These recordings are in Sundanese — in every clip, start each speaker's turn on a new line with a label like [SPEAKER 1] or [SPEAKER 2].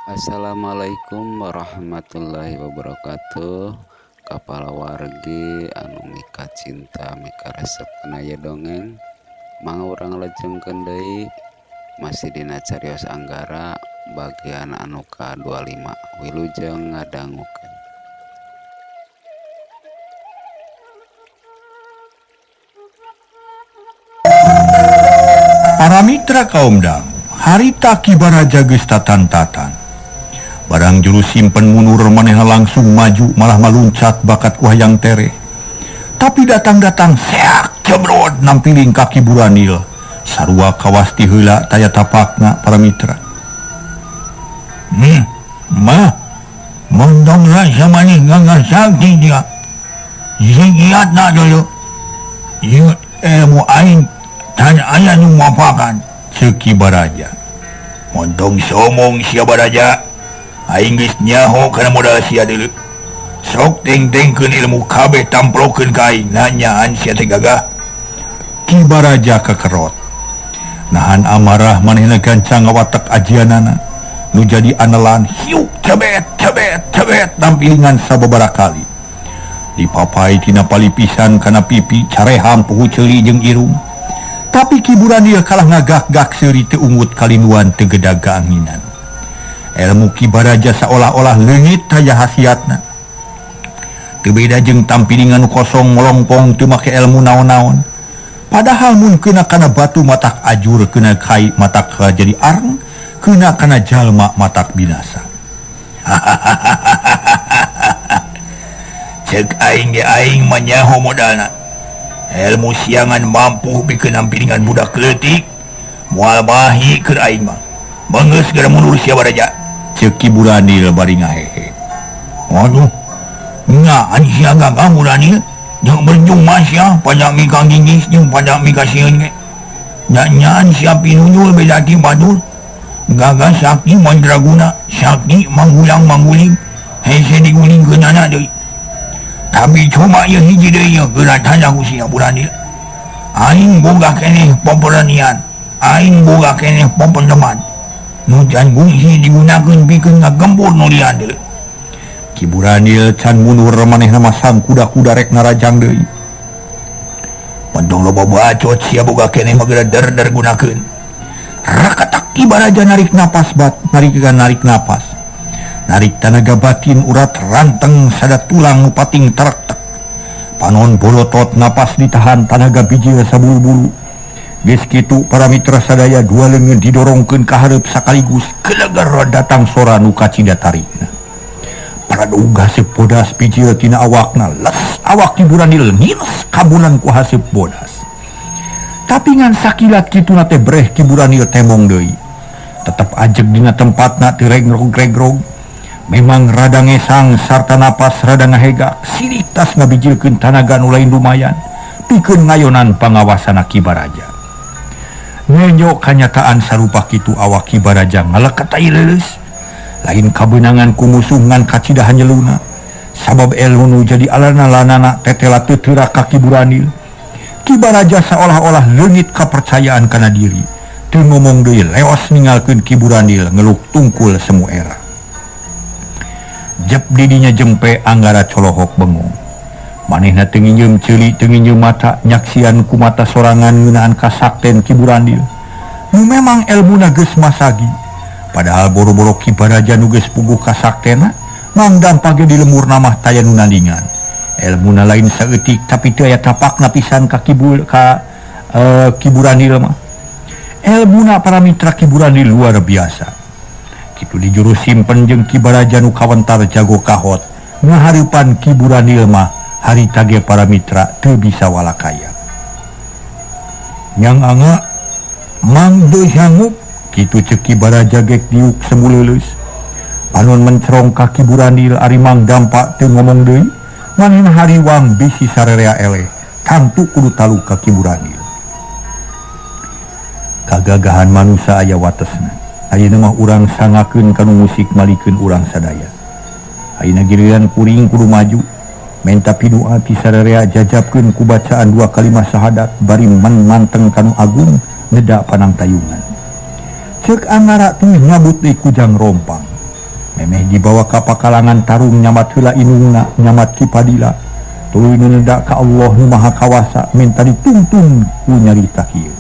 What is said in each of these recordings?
[SPEAKER 1] Assalamualaikum warahmatullahi wabarakatuh. Kapala wargi anu mika cinta mika resep kenaya dongeng mangga urang lejengkeun deui masih dina carios Anggara bagian anu ka-25 wilujeng ngadangukeun.
[SPEAKER 2] Para mitra kaum dangu, harita Kibaraja geus tatan-tatan. Barang juru simpen munur manehna langsung maju malah maluncat bakat ku hayang tere. Tapi datang-datang seak cebrod nampiling kaki Buranil. Sarua kawas ti heula taya tapakna para mitra. Mondong rasa manih ngagasakti dia. Zigiatna dulu. Ilmu aing dan ayah nu mapakan cek Kibaraja. Montong somong sia Baraja. Aing geus nyaho kana modal sia deuleu. Sok teng-tengkeun ilmu kabeh tamplokeun ka aing nanyaan sia teh gagah. Kibaraja kekerot. Nahan amarah manehna gancang ngawatek ajianana. Nu jadi anelan hiuk cebet tampilingan sababaraha kali. Dipapai tina palipisan kana pipi careham pugu ceuli jeung irung. Tapi Kiburanil kalah ngagak-gak seuri teu ungut kalinuan teu gedag gaanginan. Ilmu Kibaraja seolah-olah leungit taya hasiatna. Teu beda jeung tampilingan kosong molongpong teu make ilmu naon-naon. Padahal mun keuna kana batu matak ajur, keuna kai matak jadi areng, keuna kana jalma matak binasa. Cek aing ge aing manyaho modalna. Ilmu siangan mampu pikeun nampilingan budak leutik moal bahi keur aing mah. Beungeus gara mundur sia Baraja. Ceuk Kiburanil bari ngahehe. Waduh. Nyaan sia gagah Buranil jeung berjung masya panjang mika gingis jeung panjang mika sieun ge. Nyaan sia pinunyul beda ti badul. Gagah sakti mandraguna, sakti manggulang-mangguling, hese digulingkeunana deui. Tapi cuma ieu hiji deui geura tanda ku sia Buranil. Aing boga keneh pemberanian, aing boga keneh pempendeman. Nu can gungsi digunakeun pikeun ngagembur nu lian deuleu. Ki Buranil can mundur manehna masang kuda-kuda rek narajang deui. Pentong loba bacot sia boga keneh mah geura der gunakeun. Rakatak Kibaraja narik napas narik napas. Narik tanaga batin urat ranteng sada tulang nu pating terektek. Panon bolotot napas ditahan tanaga bijil sabulu-bulu. Geus kitu para mitra sadaya dua leungeun didorongkeun ka hareup sakaligus keleger datang sora nu kacida tarikna. Para duga haseup bodas bijil tina awakna les awak Kiburanil ngiles kabulan ku haseup bodas. Tapi ngan sakilat kituna teh breh Kiburanil temong deui. Tetep ajeg dina tempatna teu regrog-regrog. Memang rada ngesang sarta napas rada ngahega silih tas ngabijilkeun tanaga nu lain lumayan pikeun ngayonan pangawasana Kibaraja. Ngenyo kanyataan sarupa kitu awak Kibaraja ngalekat ai leuleus lain kabeunangan ku musuh ngan kacida hanyeluna sabab ilmu nu jadi alana-lanana tetela teu teurak ka Kiburanil. Kibaraja seolah-olah leungit kapercayaan kana diri teu ngomong deui leos ninggalkeun Kiburanil ngeluk tungkul semu era. Jep didinya jempe Anggara colohok bengong. Manehna teu nginjeum ceuli teu nginjeum mata nyaksian ku mata sorangan ngeunaan kasakten Kiburanil. Nu memang elmuna geus masagi. Padahal boro-boro Kibaraja nu geus puguh kasaktena mang dampage di lemurna mah taya nu nandingan. Elmuna lain saeutik tapi teu aya tapakna pisan ka Kiburanil mah. Elmuna para mitra Kiburanil luar biasa. Kitu di juru simpen jeung Kibaraja nu kawentar jago kahot ngahareupan Kiburanil mah harita ge para mitra teu bisa walakaya. Nyang angga mang deui hanguk kitu ceuk Kibaraja ge diuk semuleuleus. Panon mencerong ka Kiburanil ari mang dampak teu ngomong deui manehna hariwang bisi sarerea eleh tantu kudu talu ka Kiburanil. Kagagahan manusia aya watesna. Ayeuna mah urang sangakeun kanu musik malikeun urang sadaya. Ayeuna giliran kuring kudu maju. Menta pidoa ti sararea jajabkeun ku bacaan dua kalimah syahadat bari manteng kanu agung ngeda panang tayungan. Ceuk Anggara teh ngabut deui kujang rompang. memeh dibawa ka pakalangan tarung nyamat heula inungna nyamat kipadila tuluy nenda ka Allah nu maha kawasa minta dituntun ku nyarita kieu.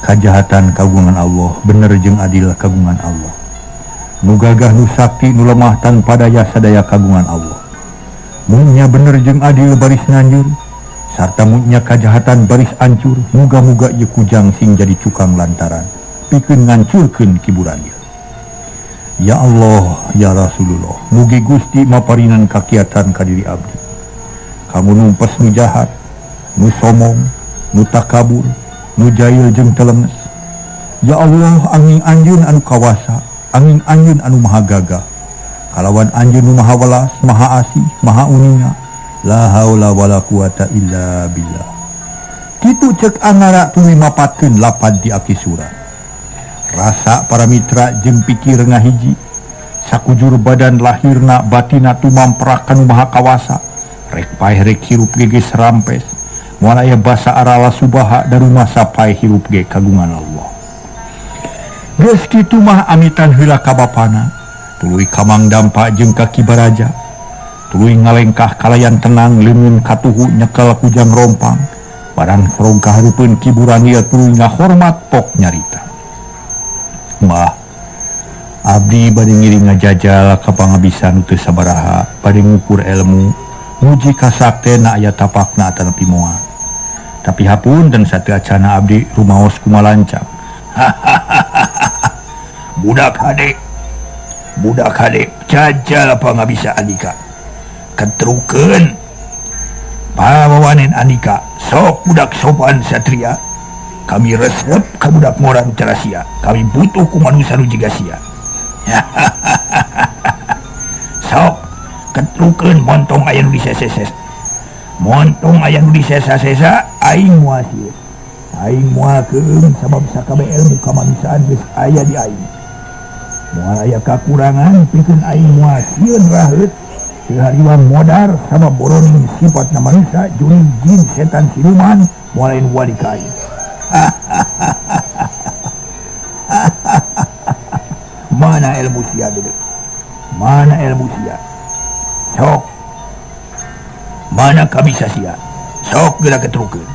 [SPEAKER 2] Kajahatan kagungan Allah bener jeung adil kagungan Allah nu gagah nu sakti nu lemah tanpa daya sadaya kagungan Allah. Munya bener jeung adil baris nganjur sarta munya kajahatan baris ancur muga-muga ieu kujang sing jadi cukang lantaran pikeun ngancurkeun kiburan ieu. Ya Allah ya Rasulullah mugi Gusti maparinan kakiatan ka diri abdi kamu numpes nu jahat nu somong nu takabur nu jahil jeung telemes. Ya Allah angin anjeun anu kawasa angin anjeun anu maha gagah kalawan anjeun nu maha welas maha asih maha uninga la haula wala quwata illa billah. Kitu ceuk angara tuluy mapatkeun lapad di aki surat. Rasa para mitra jeung pikir ngahiji sakujur badan lahirna batina tumamprak kanu maha kawasa rek paeh rek hirup ge geus rampes moal aya basa arala subaha da rumah sapae hirup ge kagungan Allah. Geus kitu mah amitan heula ka bapana tuluy kamang dampa jeung ka kibaraja tuluy ngalengkah kalayan tenang leungeun katuhu nyekel kujang rompang barang sorong kahareupeun kiburan ieu tuluy ngahormat pok nyarita. Mah abdi bade ngiring ngajajal ka pangabisan teu sabaraha bade ngukur ilmu muji kasaktena aya tapakna atanepi moal. Tapi hapunten sateu acana abdi rumaos kumalancap. Budak hade jajal pangabisa Andika ketrukeun pawawanen Andika sok budak sopan satria kami resep ka budak moran terasia kami butuh ku manusia nu jiga sia. Sok ketrukeun montong aya nu diseses montong aya nu disesa-sesa aing moal sieun aing moalkeun sabab sakabe ilmu kamanusiaan geus aya di aing moal aya kakurangan pikeun aing moal sieun raheut teu hariwang modar sabab boroning sifatna manusia juri jin setan siluman moal lain wali ka aing. Mana ilmu sia dulu? Mana ilmu sia? Sok. Mana kabisa sia? Sok geura ketrukeun.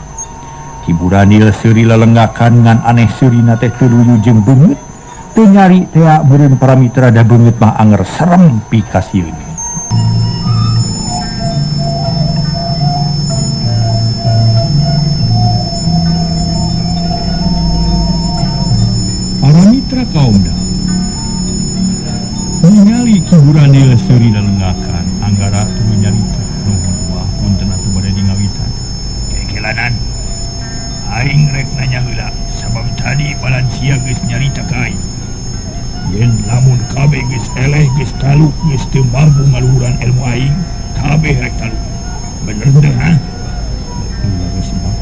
[SPEAKER 2] Hiburan ieu seuri lalenggakan ngan aneh seurina teh teu luyu jeung beungeut. Teu nyari teh beureun para mitra da beungeut mah anger serem pikasieun. Para mitra kaumna ningali kiburan ieu seuri lalenggakan anggara tuluy nyarita nuhun wah punten atuh bade dingawitan. Kekelanan aing rek nanya heula sabab tadi balan sia geus nyarita ka aing. Yen lamun kabeh geus eleh geus taluk geus teu mampu ngaluhuran ilmu aing kabeh rek taluk. Bener teu ha? Leres mah.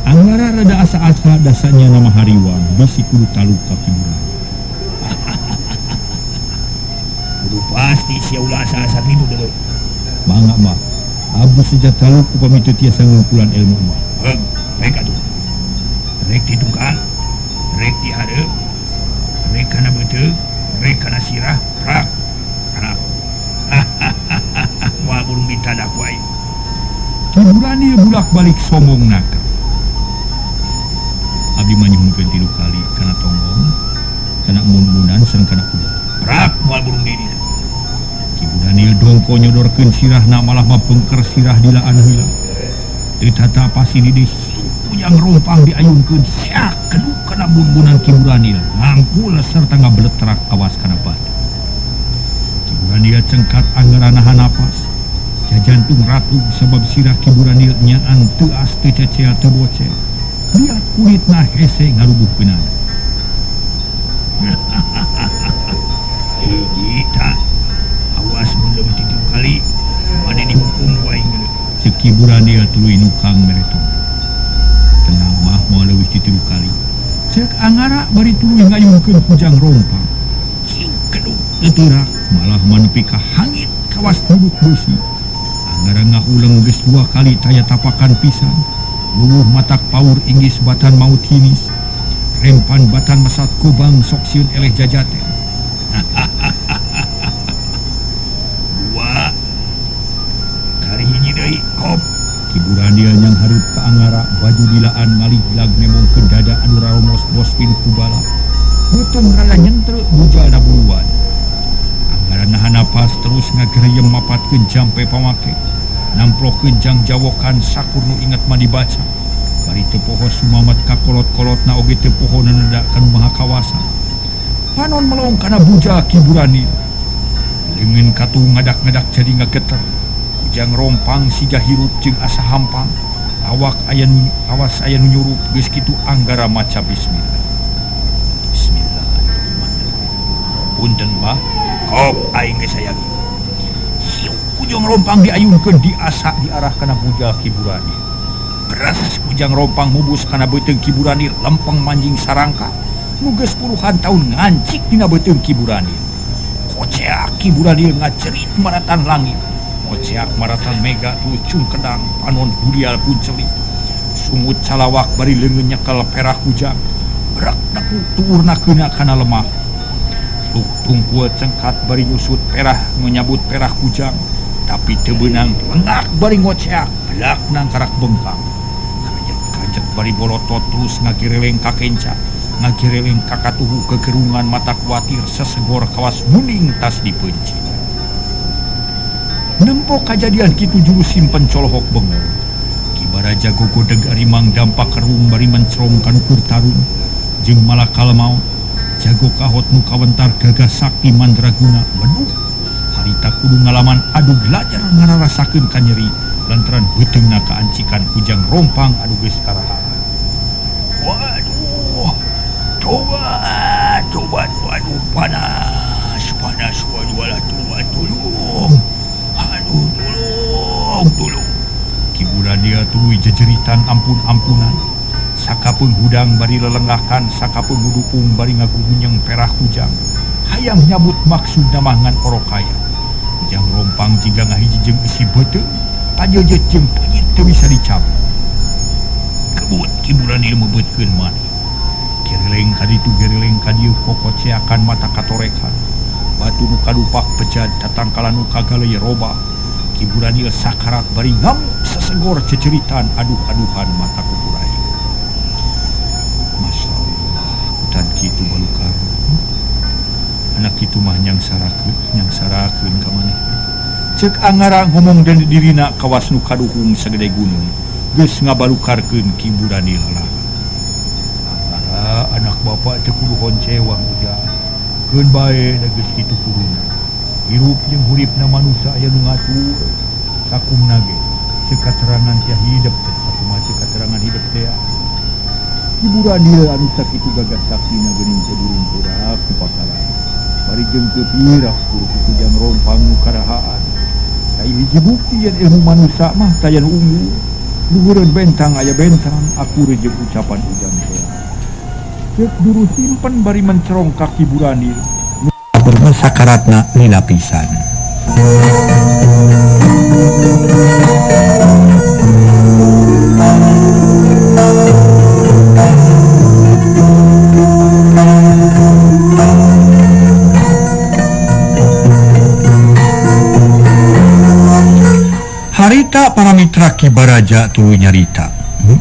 [SPEAKER 2] Anggara rada asa-asa dasanya nama hariwang bisi kudu taluk ka kiburan. Kudu pasti sia ulah asa-asa kitu deui. Mangga mah. Abdi sejak taluk ku pamitu tiasa ngumpulan ilmu mah. Baik atuh. Rek di tukang, rek di hareup, rek kana beuteuh, rek kana sirah, rak. Harap. Moal burung ditadak wae. Kiburan ieu bulak-balik sombong nakal. Abdi manyuhunkeun 3 kali kana tonggong, kana mun-munan sareng kana kuda. Rak moal burung di dina. Kiburan ieu dongko nyodorkeun sirahna malah mapengker sirah dilaan heula. Teu tata pasi di kujang rompang diayunkeun sak keduk kana mun-munan kiburan ieu ngangkul sarta ngabeletrak awas kana batu. Kiburan ieu cengkat anggeran nahan napas. Jajantung ratu sabab sirah kiburan ieu nyaan teu as teu cecea teu bocel. Lihat kulitna hese ngarubuhkeunana. Kita awas mun leuwih ti 3 kali bade dihukum ku aing geuleuh. Ceuk kiburan ieu tuluy nukang meretong. Tenang mah moal leuwih ti 3 kali. Ceuk angara bari tuluy ngayungkeun kujang rompang. Cing keduk teurak malah manepi ka hangit kawas duduk beusi. Angara ngahuleng geus 2 kali taya tapakan pisan. Luluh matak paur inggis batan maut hinis. Rempan batan masat kubang sok sieun eleh jajaten. Dua hari hiji deui kop
[SPEAKER 3] Hiburan dia yang hareup ka Anggara baju dilaan ngalih lag nemong ke dada anu raromos bos pinu kubala beuteung rada nyentreu bujana buluan. Anggara nahan napas terus ngagereyem mapatkeun jampe pamake namplok kenjang jawokan sakur nu inget mah dibaca bari teu poho sumamat ka kolot-kolotna oge teu poho nenedakan maha kawasan panon melong kana buja Kiburani leungeun katu ngadak-ngadak jadi ngageter kujang rompang siga hirup jeung asa hampang awas aya nu nyurup geus kitu Anggara maca bismillahirrahmanirrahim. Punten Mbah
[SPEAKER 2] kop aing geus sayang
[SPEAKER 3] siuk kujang rompang diayunkeun diasa diarah kana buja Kiburani beras kujang rompang mubus kana beuteung Kiburani lempeng manjing sarangka nu geus puluhan taun ngancik dina beuteung Kiburani koceak Kiburani ngacerit maratan langit koceak maratan mega lucung kedang panon budial puncelik sungut calawak bari leungeun nyekel perah kujang berak daku tuurna keuna kana lemah luk tungkul cengkat bari nyusut perah menyabut perah kujang tapi teu beunang lengak bari ngoceak belak nang karak bengkang kajet bari bolotot terus ngagireleng ka kenca ngagireleng ka katuhu kegerungan mata kuatir sesegor kawas muning tas dipenci nempok kajadian kitu juru simpen colohok bengong Kibaraja gogodeg arimang dampak kerung bari mencrong kan ukur tarun jeung malakal maut jago kahot nu kawentar gagah sakti mandraguna waduh harita kudu ngalaman adu belajar ngararasakeun ka nyeri lantaran beuteungna kaancikan kujang rompang adu geus karahaan.
[SPEAKER 2] waduh coba waduh panas waduh walah tolong tolong
[SPEAKER 3] Kiburan dia tuluy jejeritan ampun-ampunan sakapeung hudang bari lelengahkan sakapeung ngudukung bari ngagugunyeng perah kujang hayang nyabut maksud namangan orokaya kujang rompang jingga ngahiji jeung isi beuteung pajejet jeung penyit teu bisa dicabut kebut Kiburan dia mebeutkeun maneh gereleng kaditu gereleng kadieu kokoceakan mata katorekan batu nu kadupak pejad tatangkalan nu kagaleuy robah Kiburan dia sakarat bari ngamuk sesegor ceceritan aduh-aduhan mata kuburai. Masya Allah kutan kitu balukar anak kitu mah nyang sarakeun ka maneh ceuk Anggara ngomong dan dirina kawas nu kaduhung sagede gunung geus ngabalukarkeun Kiburan dia lah Anggara anak bapak teu kudu honcewang ujang keun bae da geus kitu kuruna hirup jeung huripna manusia aya nu ngatur sakumna ge ceuk katerangan sia hidup teh sakumaha ceuk katerangan hidup teh Hiburan dia anu sakitu gagah saksina geuning teh durung purak ku pasaran bari jeung teu pirah ku kujang rompang nu karahaan kai hiji bukti yen ilmu manusia mah taya nu unggul luhureun bentang aya bentang akur jeung ucapan ujang teh ceuk duru simpen bari mencerong ka Kiburan dia sakaratna lila pisan. Harita para mitra Kibaraja tuluy nyarita.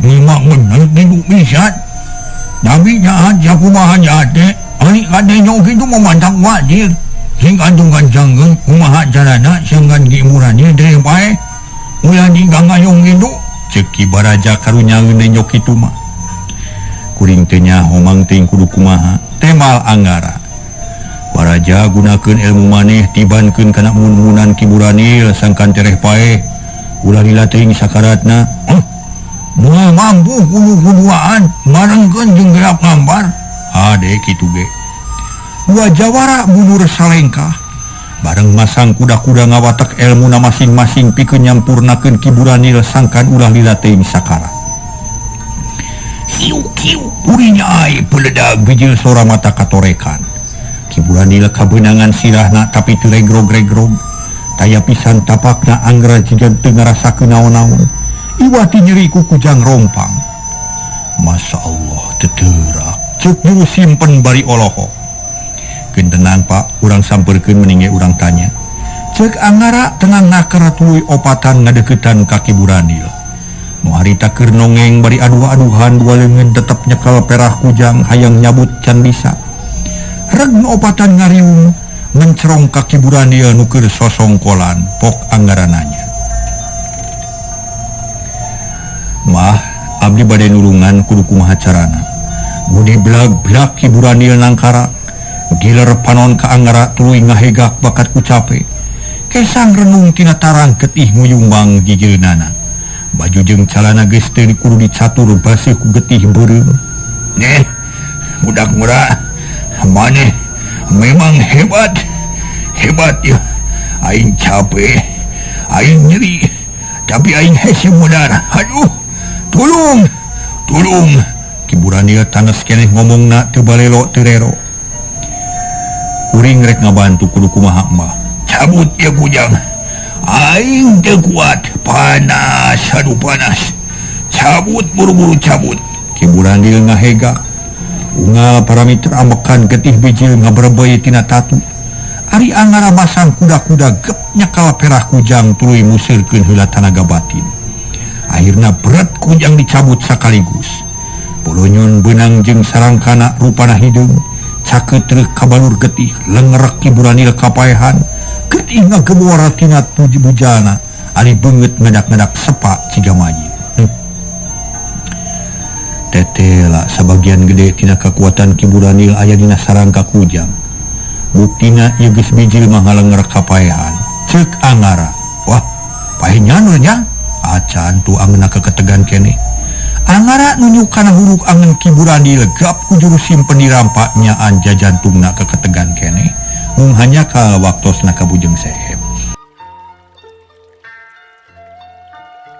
[SPEAKER 2] Memang bener hidup pisan tapi aja kumaha jate ani kadenya kitu memantang wajir sing andungan janggeun kumaha carana sanggan Kiburani deui bae ulah digangayong kitu ceuk Kibaraja karunyaeun nyok kitu mah kuring teh nyaho mang teuing kudu kumaha temal Anggara Baraja gunakeun ilmu maneh tibankeun kana mun-munan Kiburani sangkan tereh pae ulah lila teuing sakaratna moal mampu kudu-kuduaan marengkeun jeung gerak ngambar ade kitu ge dua jawara bunur salengkah bareng masang kuda-kuda ngawatek elmuna masing-masing pikeun nyampurnakeun Kiburani sangkan ulah lila teuing sakarat hiu-hiu purinya ai peledag bijil sora mata katorekan Kiburani kabeunangan sirahna tapi teu regrog-regrog taya pisan tapakna Anggara jiga teu ngarasakeun naon-naon iwati nyeri ku kujang rompang Masya Allah teterak ceuk juru simpen bari oloho
[SPEAKER 3] tenang Pak urang samperkeun meninggal urang tanya cek Anggara tenang nakar tuluy opatan ngadeketan kaki Buranil nu harita keur nongeng bari aduh-aduhan dua leungeun tetep nyekel perah kujang hayang nyabut can bisa reg nu opatan ngariung mencerong kaki Buranil nu keur sosongkolan pok Anggara nanya mah abdi bade nulungan kudu kumaha carana budi belag-belag Ki Buranil nangkara giler panon ka Anggara tuluy ngahegak bakat ku cape kesang renung tina tarang getih nguyumbang gijeunana baju jeung calana geus teu kudu dicatur baseuh ku getih beureum neh budak murah maneh memang hebat ya aing capek aing nyeri tapi aing hese modar aduh tulung Ki Buranil tanes keneh ngomongna teu balelo teu rero kuring rek ngabantu kudu kumaha mah cabut ya kujang aing teu kuat panas aduh panas cabut buru-buru cabut Ki Buranil ngahegak unggal para mitra ambekan getih bijil ngabrebeuy tina tatu ari Anggara masang kuda-kuda gep nyakal perah kujang tuluy musirkeun heula tanaga batin akhirna berat kujang dicabut sakaligus polonyon benang jeung sarangkana rupana hideung cakeut treuh kabalur getih lengrek Ki Buranil kapaehan getih ngagebor tina bujana ari beungeut ngedak-ngedak sepak ciga maji tetela sabagian gede tina kekuatan Ki Buranil aya dina sarangka kujang buktina ieu geus bijil mah ngalengrek kapaehan ceuk Anggara wah paeh nyanul nya acan tu angeuna keketegan keneh Anggara nunjuk kana huruf angen Ki Buranil gap ku jurus simpen dirampaknya anja jantungna keketegan keneh mung hanya ka waktosna ka bujeng sehep